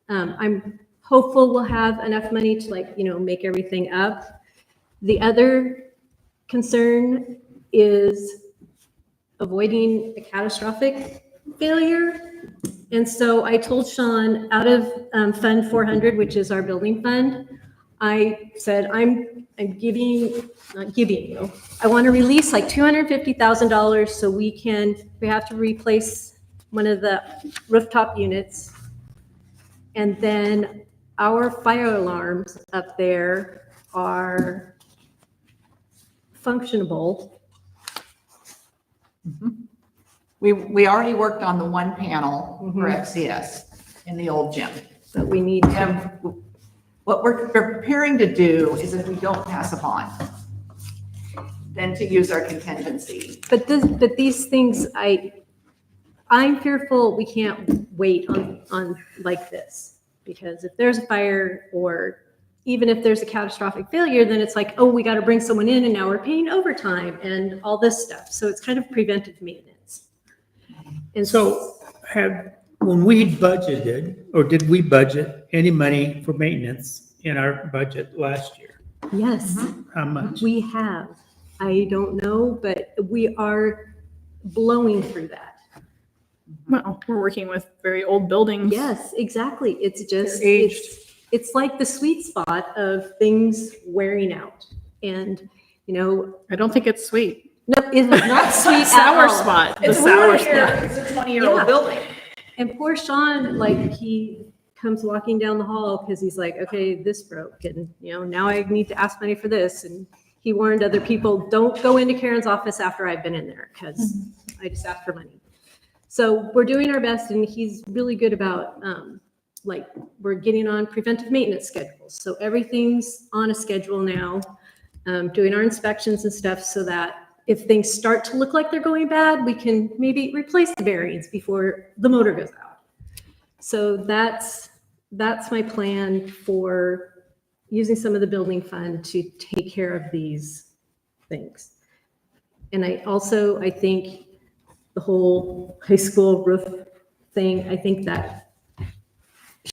I'm hopeful we'll have enough money to make everything up. The other concern is avoiding a catastrophic failure. And so I told Sean out of Fund 400, which is our building fund, I said, I'm not giving you, I want to release like $250,000 so we have to replace one of the rooftop units. And then our fire alarms up there are functionable. We already worked on the one panel for FCS in the old gym. But we need to, And what we're preparing to do is if we don't pass a bond, then to use our contingency. but these things, I'm fearful we can't wait on like this. Because if there's a fire or even if there's a catastrophic failure, then it's like, oh, we got to bring someone in and now we're paying overtime and all this stuff. So it's kind of preventive maintenance. And So when we budgeted, or did we budget any money for maintenance in our budget last year? yes, How much? we have. I don't know, but we are blowing through that. Well, we're working with very old buildings. Yes, exactly. It's just, They're aged. it's like the sweet spot of things wearing out. And, I don't think it's sweet. no, it's not sweet at Sour all. spot, the It's sour a spot. It's a 20-year-old Yeah. building. And poor Sean, he comes walking down the hall because he's like, okay, this broke. And, now I need to ask money for this. And he warned other people, don't go into Karen's office after I've been in there because I just asked for money. So we're doing our best, and he's really good about, we're getting on preventive maintenance schedules. So everything's on a schedule now, doing our inspections and stuff so that if things start to look like they're going bad, we can maybe replace the bearings before the motor goes out. So that's my plan for using some of the building fund to take care of these things. And I think the whole high school roof thing, I think that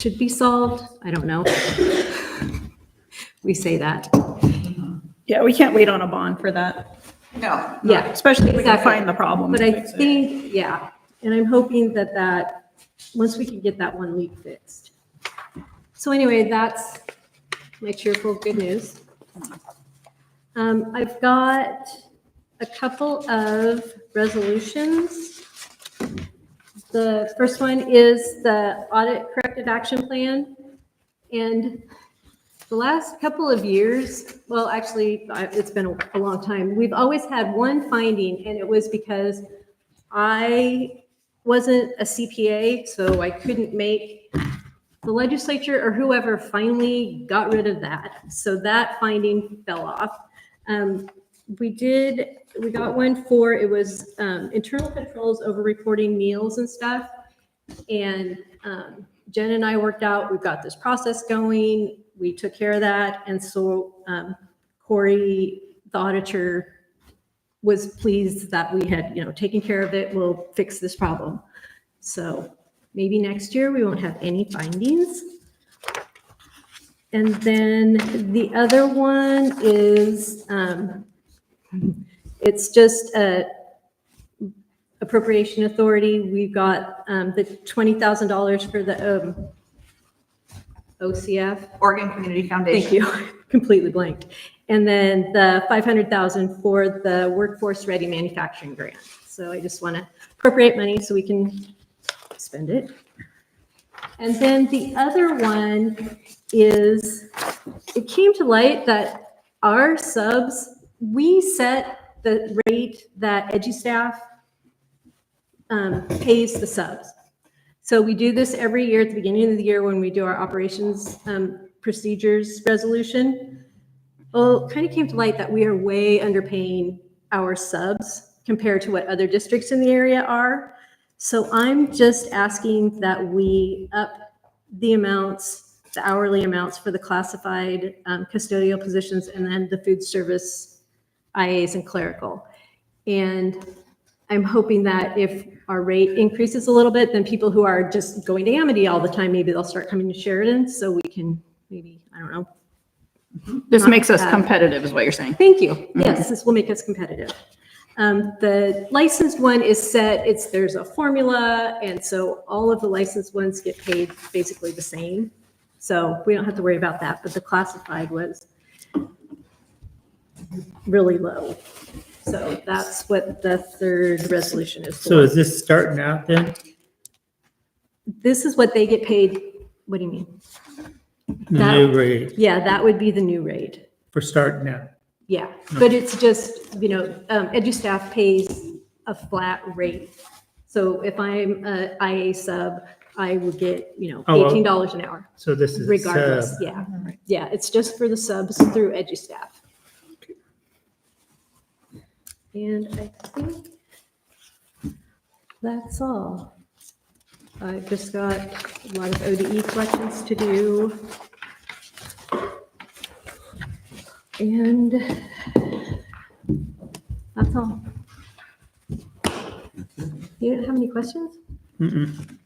should be solved. I don't know. We say that. Yeah, we can't wait on a bond for that, No. Yeah, especially if we can Exactly. find the problem. but I Fix it. think, yeah, and I'm hoping that once we can get that one leak fixed. So anyway, that's my cheerful good news. I've got a couple of resolutions. The first one is the audit corrective action plan. And The last couple of years, well, actually, it's been a long time. We've always had one finding, and it was because I wasn't a CPA, so I couldn't make the legislature or whoever finally got rid of that. So that finding fell off. We got one for, it was internal controls over reporting meals and stuff. And Jen and I worked out, we've got this process going. We took care of that. And so Corey, the auditor, was pleased that we had, taken care of it. We'll fix this problem. So maybe next year we won't have any findings. And then the other one is, it's just a appropriation authority. We've got the $20,000 for the OCF. Oregon Community Foundation. Thank you. Completely blanked. And then the $500,000 for the Workforce Ready Manufacturing Grant. So I just want to appropriate money so we can spend it. And then the other one is, it came to light that our subs, we set the rate that EduStaff pays the subs. So we do this every year at the beginning of the year when we do our operations procedures resolution. Well, it kind of came to light that we are way underpaying our subs compared to what other districts in the area are. So I'm just asking that we up the amounts, the hourly amounts for the classified custodial positions and then the food service IAs and clerical. And I'm hoping that if our rate increases a little bit, then people who are just going to Amity all the time, maybe they'll start coming to Sheridan so we can maybe, I don't know. This Not makes us bad. competitive is what you're saying. Thank you. Yes, this will make us competitive. The licensed one is set, there's a formula, and so all of the licensed ones get paid basically the same. So we don't have to worry about that, but the classified was really low. So that's what the third resolution is for. So is this starting out then? This is what they get paid. What do you mean? The That- new rate Yeah, that would be the new rate. for starting out? Yeah, but it's just, EduStaff pays a flat rate. So if I'm a IA sub, I would get, Oh, well. $18 an hour So this is regardless. sub. Yeah, yeah, it's just for the subs through EduStaff. And I think that's all. I've just got a lot of ODE questions to do. And that's all. You didn't have any questions? Mm-mm.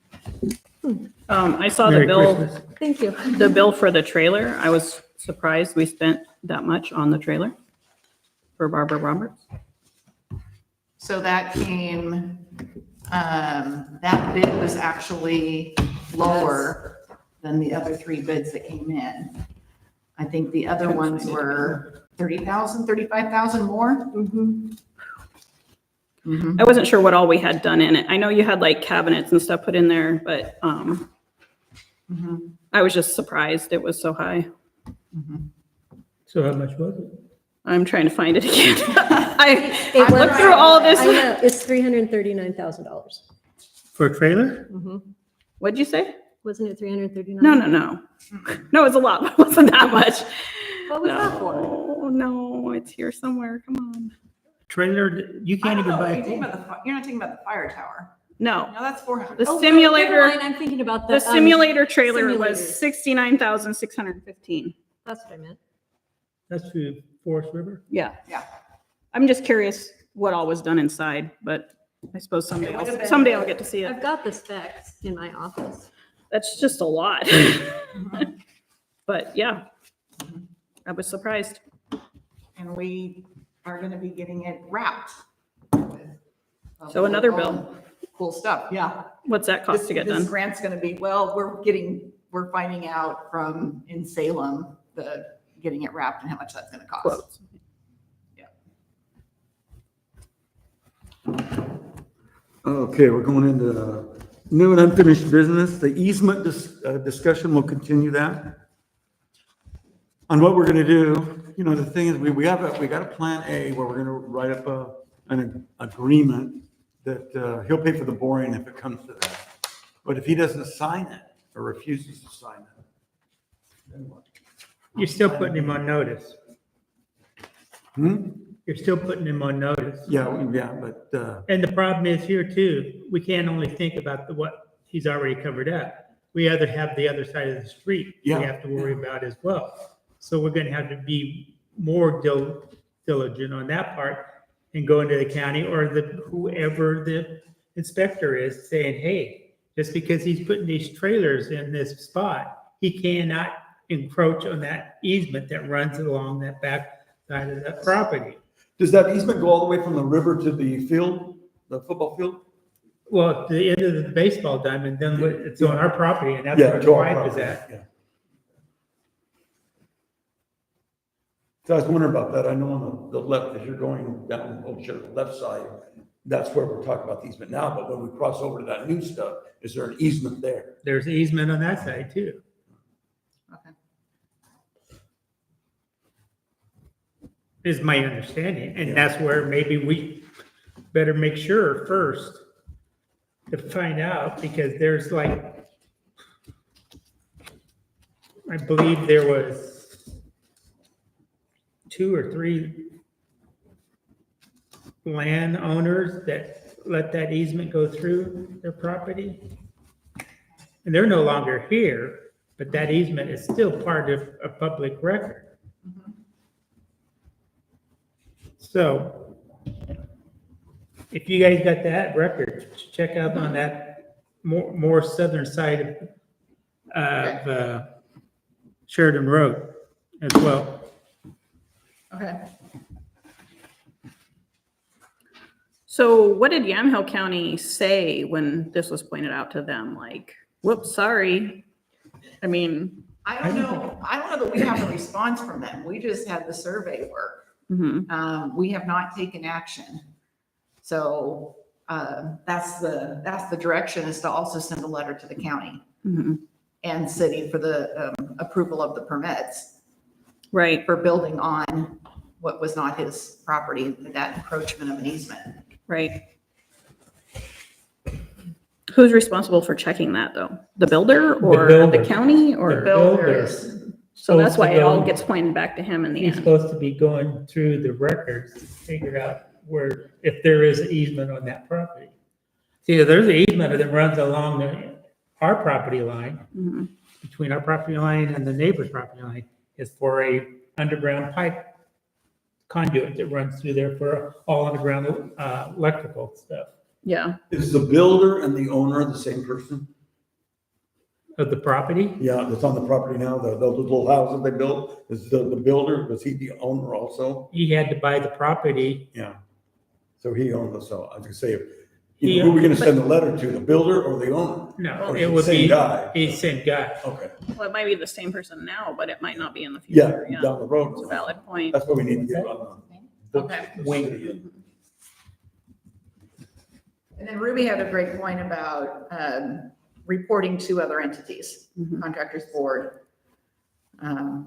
I saw the Merry bill, Christmas. Thank you. the bill for the trailer. I was surprised we spent that much on the trailer for Barbara Roberts. So that came, that bid was actually lower than the other three bids that came in. I think the other ones were 30,000, 35,000 more. Mhm. Mhm. I wasn't sure what all we had done in it. I know you had like cabinets and stuff put in there, but Mhm. I was just surprised it was so high. Mhm. So how much was it? I'm trying to find it again. I It looked was- through all this. I know, it's $339,000. For a trailer? What'd you say? Wasn't it 339? No. No, it's a lot, but it wasn't that much. What was that for? No, it's here somewhere. Come on. Trailer, you can't even buy You're a not talking about the fire tower. No, No, that's 400. the Oh, no, simulator, never mind, I'm thinking about the simulator trailer simulators. was 69,615. That's what I meant. That's through Forest River? Yeah. Yeah. I'm just curious what all was done inside, but I suppose someday It would've been- someday I'll get to see it. I've got the specs in my office. That's just a lot. But yeah, I was surprised. And we are gonna be getting it wrapped. So another bill. Cool stuff, yeah. What's that cost to get This done? grant's gonna be, we're finding out from in Salem, getting it wrapped and how much that's gonna cost. Quotes. Okay, we're going into new and unfinished business. The easement discussion, we'll continue that. on what we're gonna do, the thing is, we got a plan A where we're gonna write up an agreement that he'll pay for the boring if it comes to that. But if he doesn't sign it or refuses to sign it, then what? You're still putting him on notice. Hmm? You're still putting him on notice. Yeah, but, And the problem is here too, we can't only think about what he's already covered up. We either have the other side of the street we Yeah. have to worry about as well. So we're gonna have to be more diligent on that part and go into the county or whoever the inspector is saying, hey, just because he's putting these trailers in this spot, he cannot encroach on that easement that runs along that back side of that property. does that easement go all the way from the river to the field, the football field? Well, at the end of the baseball diamond, then it's on our property and that's Yeah, where the to our pipe is property, at. yeah. So I was wondering about that. I know on the left, as you're going down, the left side, that's where we're talking about the easement now, but when we cross over to that new stuff, is there an easement there? There's easement on that side too. Okay. Is my understanding, and that's where maybe we better make sure first to find out, because there's like, I believe there was 2 or 3 landowners that let that easement go through their property. And they're no longer here, but that easement is still part of a public record. So if you guys got that record, check out on that more southern side of Sheridan Road as well. Okay. So what did Yamhill County say when this was pointed out to them? Like, whoops, sorry. I mean, I don't know that we have a response from them. We just had the survey work. We have not taken action. So, that's the direction, is to also send a letter to the county and city for the approval of the permits right, for building on what was not his property, that encroachment of an easement. right. Who's responsible for checking that though? The builder or the builder. county The or? builders, So that's why it all Supposed to gets pointed back to him in the He's end. supposed to be going through the records to figure out where, if there is an easement on that property. See, there's an easement that runs along our property line, Mhm. between our property line and the neighbor's property line, is for a underground pipe conduit that runs through there for all underground electrical stuff Yeah, Is the builder and the owner the same person? of the property. Yeah, that's on the property now, the little house that they built, is the builder, was he the owner also? He had to buy the property. Yeah. So he owned it, so I was gonna say, He- who are we gonna send the letter to, the builder or the owner? No, Or it the would same be guy? a same guy. Okay, well, it might be the same person now, but it might not be in the yeah, future. Yeah, down the road. it's a valid point. That's what we need to get on the books. Okay. Wing. and then Ruby had a great point about reporting to other entities, Mhm. contractors board.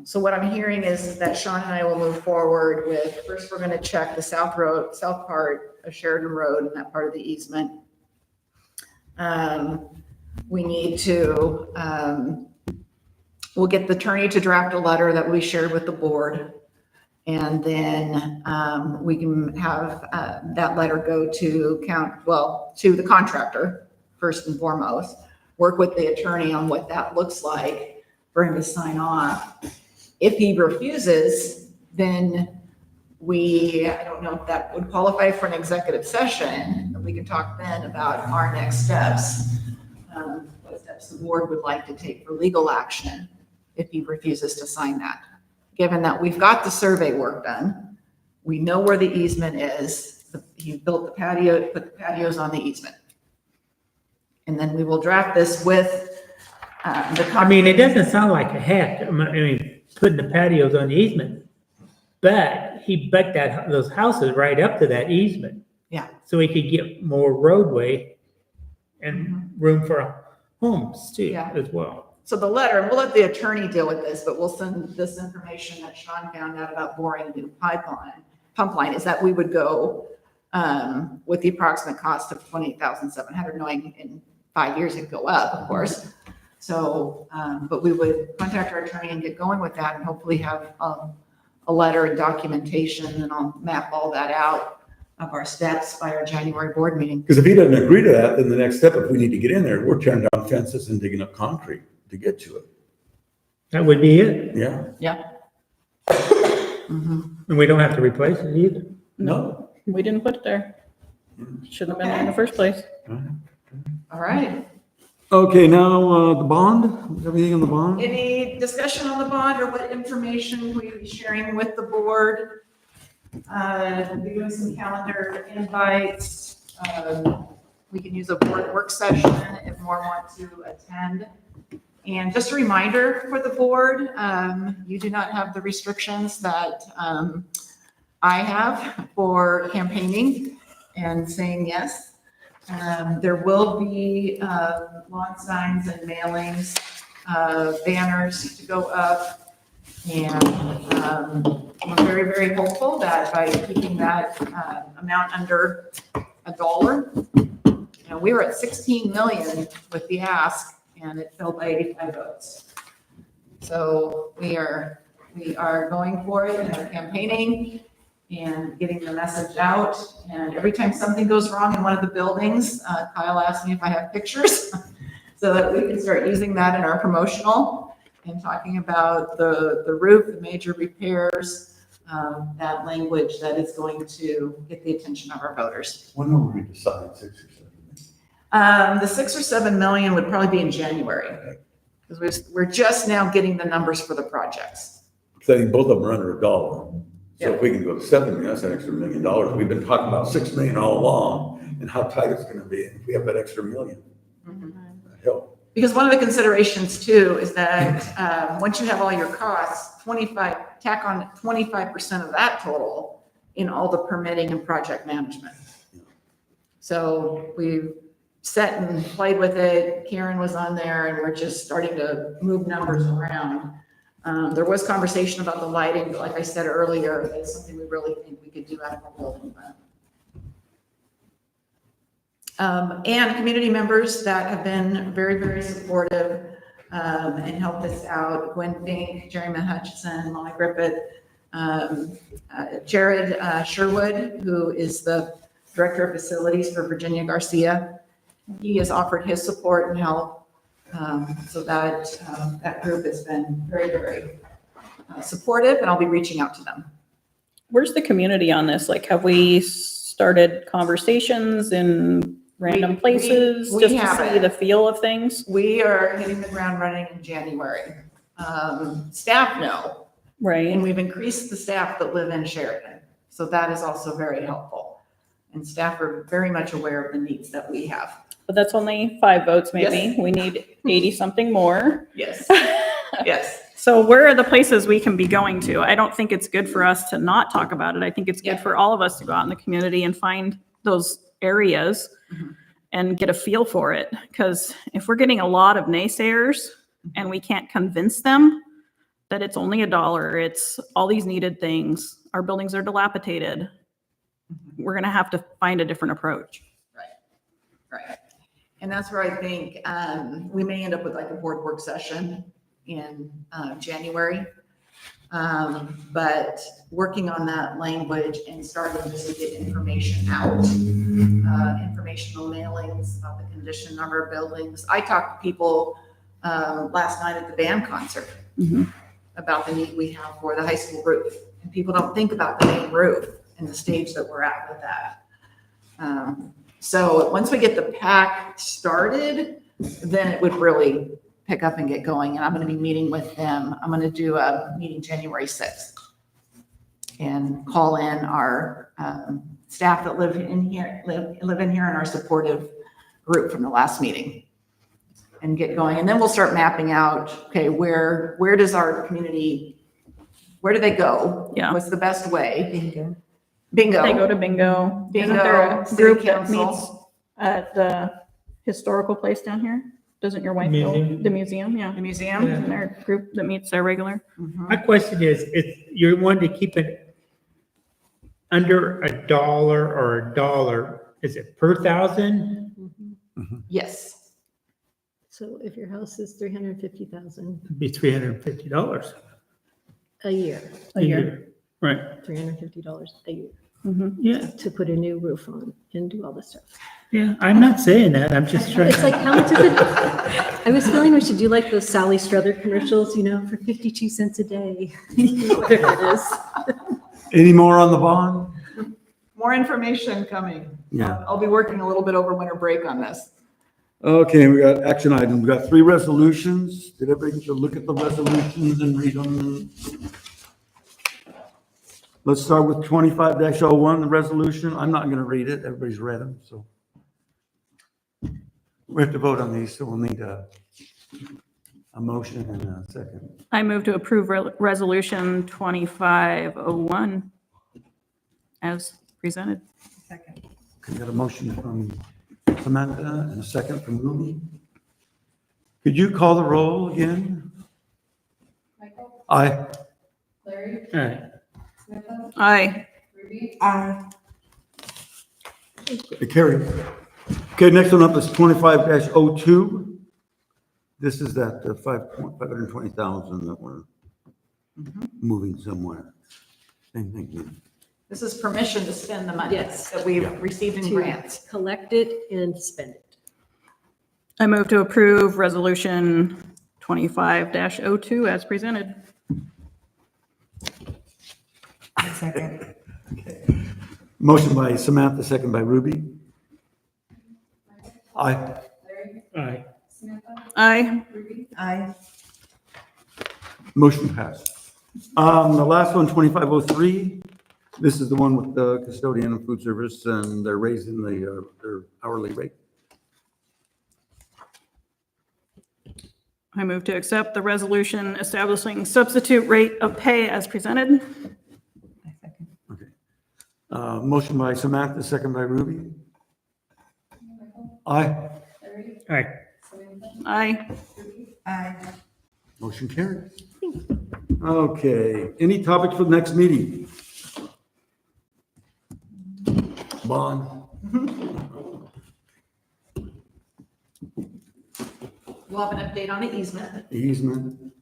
So what I'm hearing is that Sean and I will move forward with, first, we're gonna check the south part of Sheridan Road and that part of the easement. We need to, we'll get the attorney to draft a letter that we shared with the board. And then we can have that letter go to to the contractor, first and foremost. Work with the attorney on what that looks like for him to sign off. If he refuses, then I don't know if that would qualify for an executive session. We can talk then about our next steps. What steps the board would like to take for legal action if he refuses to sign that. Given that we've got the survey work done, we know where the easement is. He built the patio, put the patios on the easement. And then we will draft this with the. I mean, it doesn't sound like a hack. I mean, putting the patios on the easement, but he built those houses right up to that easement. Yeah. So he could get more roadway and room for homes too, Yeah. as well. So the letter, and we'll let the attorney deal with this, but we'll send this information that Sean found out about boring a new pump line, is that we would go with the approximate cost of $28,700, knowing in 5 years it'd go up, of course. So, but we would contact our attorney and get going with that, and hopefully have a letter and documentation, and I'll map all that out of our steps by our January board meeting. Because if he doesn't agree to that, then the next step, if we need to get in there, we're tearing down fences and digging up concrete to get to it. That would be it. Yeah. Yeah. Mhm. And we don't have to replace it either. No. We didn't put it there. Shouldn't have been there in the first place. All right. Okay, now, the bond, everything on the bond? Any discussion on the bond, or what information we be sharing with the board? We're doing some calendar invites. We can use a board work session if more want to attend. And just a reminder for the board, you do not have the restrictions that I have for campaigning and saying yes. There will be lawn signs and mailings, banners to go up. And we're very, very hopeful that by keeping that amount under $1, we were at 16 million with the ask, and it fell by 85 votes. So we are going for it, and we're campaigning and getting the message out. And every time something goes wrong in one of the buildings, Kyle asked me if I have pictures so that we can start using that in our promotional and talking about the roof, the major repairs, that language that is going to get the attention of our voters. When will we decide 6 or 7? The 6 or 7 million would probably be in January, because we're just now getting the numbers for the projects. Because I think both of them are under $1. So Yeah. if we can go to 7 million, that's an extra $1 million. We've been talking about 6 million all along, and how tight it's gonna be if we have that extra $1 million. Help. Because one of the considerations too is that once you have all your costs, tack on 25% of that total in all the permitting and project management. So we've sat and played with it. Karen was on there, and we're just starting to move numbers around. There was conversation about the lighting, but like I said earlier, that's something we really think we could do out of a building fund. And community members that have been very, very supportive and helped us out. Gwen Fink, Jerry Hutchison, Molly Griffith, Jared Sherwood, who is the Director of Facilities for Virginia Garcia. He has offered his support and help. So that group has been very, very supportive, and I'll be reaching out to them. Where's the community on this? Like, have we started conversations in random places we just to haven't. see the feel of things? We are hitting the ground running in January. Staff know, Right. and we've increased the staff that live in Sheridan. So that is also very helpful. And staff are very much aware of the needs that we have. But that's only 5 votes, maybe. Yes. We need 80 something more. Yes, yes. So where are the places we can be going to? I don't think it's good for us to not talk about it. I think it's good Yeah. for all of us to go out in the community and find those areas Mhm. and get a feel for it. Because if we're getting a lot of naysayers and we can't convince them that it's only $1, it's all these needed things, our buildings are dilapidated, we're going to have to find a different approach. Right. And that's where I think we may end up with like a board work session in January. But working on that language and starting to get information out, informational mailings about the condition of our buildings. I talked to people last night at the band concert Mhm. about the need we have for the high school roof. And people don't think about the main roof and the stage that we're at with that. So once we get the pack started, then it would really pick up and get going. And I'm going to be meeting with them. I'm going to do a meeting January 6th and call in our staff that live in here in our supportive group from the last meeting and get going. And then we'll start mapping out, okay, where does our community, where do they go? Yeah. What's the best way? Bingo. Bingo. They go to bingo. Bingo, Isn't there a city group that council. meets at the historical place down here? Doesn't your wife go? Museum. The museum, yeah. The museum? In our group that meets there regular. Mhm. My question is, you're wanting to keep it under $1 or $1, is it per thousand? Yes. So if your house is 350,000 It'd be $350 a year, A year. Right, $350 a year yeah, to put a new roof on and do all this stuff. yeah, I'm not saying that, I'm just trying. It's like, how much is it? I was feeling we should do like those Sally Strother commercials, for 52 cents a day. Whatever it is. Any more on the bond? More information coming. Yeah. I'll be working a little bit over winter break on this. Okay, we got action items. We got 3 resolutions. Did everybody get to look at the resolutions and read them? Let's start with 25-01, the resolution. I'm not going to read it. Everybody's read them, so. We have to vote on these, so we'll need a motion and a second. I move to approve resolution 2501 as presented. Second. Okay, got a motion from Samantha and a second from Ruby. Could you call the roll again? Michael, Aye. Larry, All right, Samantha, Aye. Ruby, Aye. It carried. Okay, next one up is 25-02. This is that 520,000 that we're moving somewhere. Same thing. This is permission to spend the money Yes. that we've received in To grants. collect it and spend it. I move to approve resolution 25-02 as presented. Second. Motion by Samantha, second by Ruby. Aye. Larry, all right. Samantha, Aye. Ruby, Aye. Motion passed. The last one, 2503. This is the one with the custodian and food service, and they're raising their hourly rate. I move to accept the resolution establishing substitute rate of pay as presented. Okay. Motion by Samantha, second by Ruby. Aye. Larry, All right, Samantha, Aye. Ruby, Aye. Motion carries. Okay, any topics for the next meeting? Bond. We'll have an update on the easement. Easement.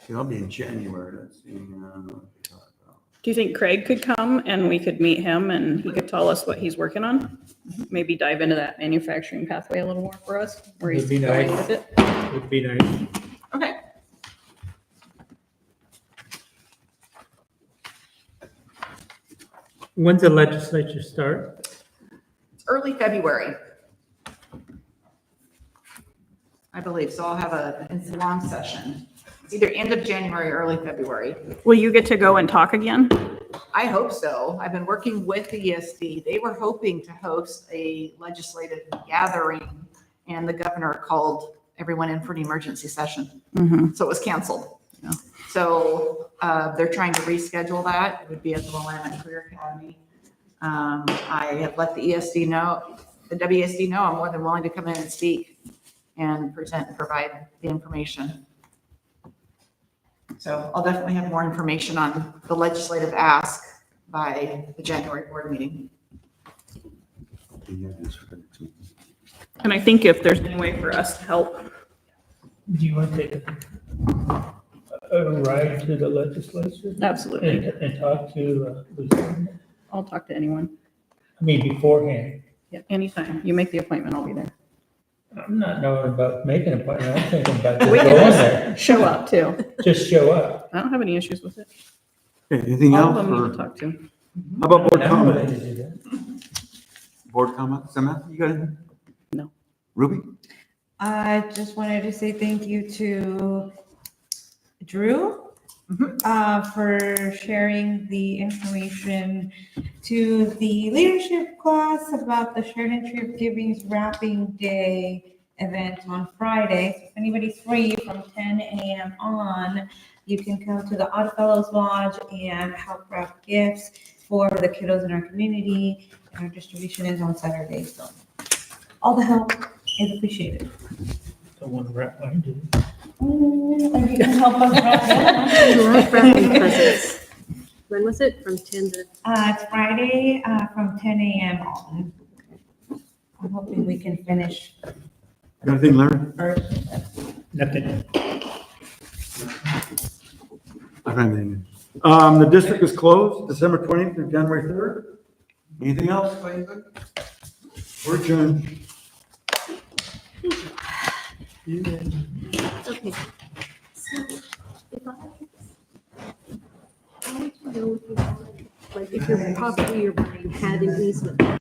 It'll be in January, let's see. Do you think Craig could come and we could meet him and he could tell us what he's working on? Maybe dive into that manufacturing pathway a little more for us, where he's Would be going nice. with it. would be nice. Okay. When's the legislature start? It's early February. I believe, so I'll have it's a long session. It's either end of January or early February. Will you get to go and talk again? I hope so. I've been working with the ESD. They were hoping to host a legislative gathering, and the governor called everyone in for an emergency session. So it was canceled. Yeah. So they're trying to reschedule that. It would be at the Willamette Career Academy. I have let the ESD know, the WSD know I'm more than willing to come in and speak and present and provide the information. So I'll definitely have more information on the legislative ask by the January board meeting. And I think if there's any way for us to help, Do you want to take a ride to the legislature? absolutely. And talk to, Lucinda? I'll talk to anyone. I mean, beforehand. Yeah, anytime. You make the appointment, I'll be there. I'm not knowing about making an appointment, I'm thinking about just We going can there. just show up too. Just show up. I don't have any issues with it. Okay, anything All of else? them you Or can talk to. how about board I'm willing comment? to do that. Board comment, Samantha, you got anything? No. Ruby? I just wanted to say thank you to Drew for sharing the information to the leadership class about the Sheridan Tree of Giving's wrapping day event on Friday. So if anybody's free from 10 a.m. on, you can come to the Odd Fellows Lodge and help wrap gifts for the kiddos in our community. And our distribution is on Saturday, so all the help is appreciated. Don't want to wrap mine, do you? If you can help us wrap it. You like wrapping presents. When was it? From 10 to? It's Friday, from 10 a.m. on. I'm hoping we can finish Got anything, Larry? first. Nothing. I don't have anything. The district is closed December 20th through January 3rd. Anything else? We're adjourned. Okay. So, if I wanted to know if you wanted, like, if your property you're buying had an easement,